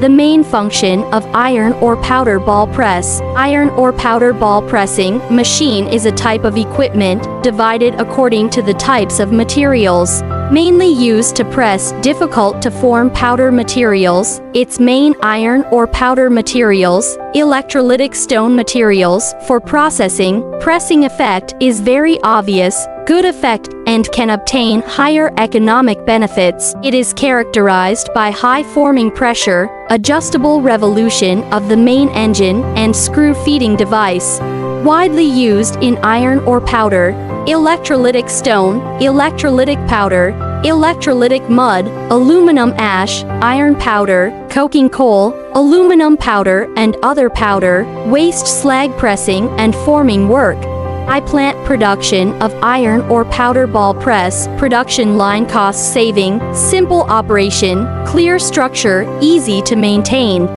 The main function of iron or powder ball press. Iron or powder ball pressing machine is a type of equipment divided according to the types of materials. Mainly used to press difficult to form powder materials, its main iron or powder materials, electrolytic stone materials for processing, pressing effect is very obvious, good effect, and can obtain higher economic benefits. It is characterized by high forming pressure, adjustable revolution of the main engine, and screw feeding device. Widely used in iron or powder, electrolytic stone, electrolytic powder, electrolytic mud, aluminum ash, iron powder, coking coal, aluminum powder and other powder, waste slag pressing and forming work. Plant production of iron or powder ball press, production line cost saving, simple operation, clear structure, easy to maintain.